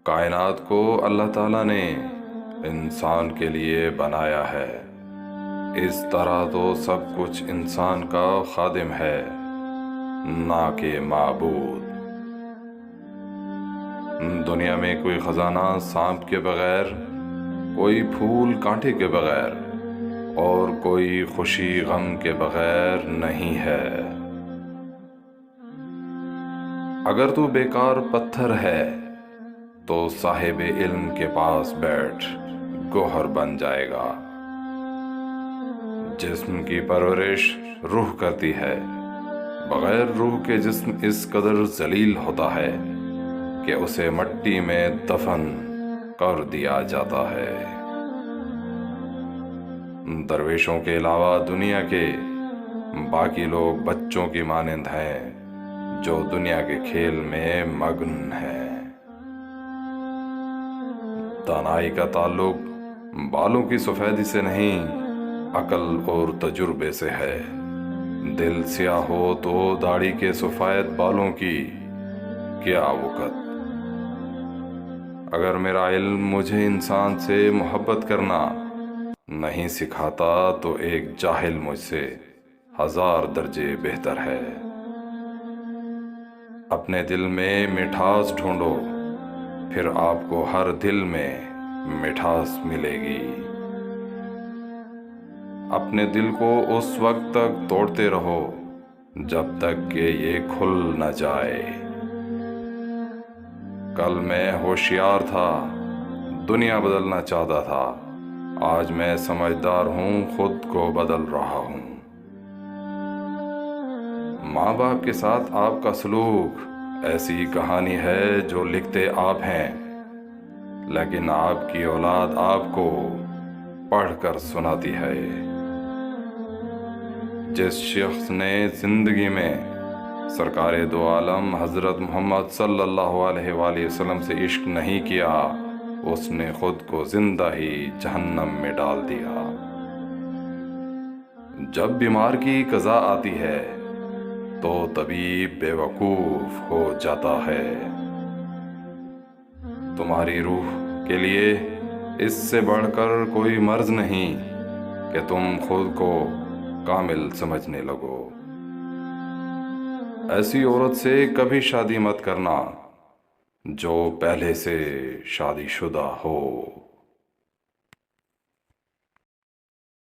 کائنات کو اللہ تعالیٰ نے انسان کے لیے بنایا ہے، اس طرح تو سب کچھ انسان کا خادم ہے، نہ کہ معبود۔ دنیا میں کوئی خزانہ سانپ کے بغیر، کوئی پھول کانٹے کے بغیر، اور کوئی خوشی غم کے بغیر نہیں ہے۔ اگر تو بیکار پتھر ہے تو صاحب علم کے پاس بیٹھ، گوہر بن جائے گا۔ جسم کی پرورش روح کرتی ہے، بغیر روح کے جسم اس قدر ذلیل ہوتا ہے کہ اسے مٹی میں دفن کر دیا جاتا ہے۔ درویشوں کے علاوہ دنیا کے باقی لوگ بچوں کی مانند ہیں جو دنیا کے کھیل میں مگن ہیں۔ دانائی کا تعلق بالوں کی سفیدی سے نہیں، عقل اور تجربے سے ہے۔ دل سیاہ ہو تو داڑھی کے سفید بالوں کی کیا وقت۔ اگر میرا علم مجھے انسان سے محبت کرنا نہیں سکھاتا تو ایک جاہل مجھ سے 1000 درجے بہتر ہے۔ اپنے دل میں مٹھاس ڈھونڈو، پھر آپ کو ہر دل میں مٹھاس ملے گی۔ اپنے دل کو اس وقت تک توڑتے رہو جب تک کہ یہ کھل نہ جائے۔ کل میں ہوشیار تھا، دنیا بدلنا چاہتا تھا، آج میں سمجھدار ہوں، خود کو بدل رہا ہوں۔ ماں باپ کے ساتھ آپ کا سلوک ایسی کہانی ہے جو لکھتے آپ ہیں، لیکن آپ کی اولاد آپ کو پڑھ کر سناتی ہے۔ جس شخص نے زندگی میں سرکار دو عالم حضرت محمد صلی اللہ علیہ وآلہ وسلم سے عشق نہیں کیا، اس نے خود کو زندہ ہی جہنم میں ڈال دیا۔ جب بیمار کی قضا آتی ہے تو طبیب بے وقوف ہو جاتا ہے۔ تمہاری روح کے لیے اس سے بڑھ کر کوئی مرض نہیں کہ تم خود کو کامل سمجھنے لگو۔ ایسی عورت سے کبھی شادی مت کرنا جو پہلے سے شادی شدہ ہو۔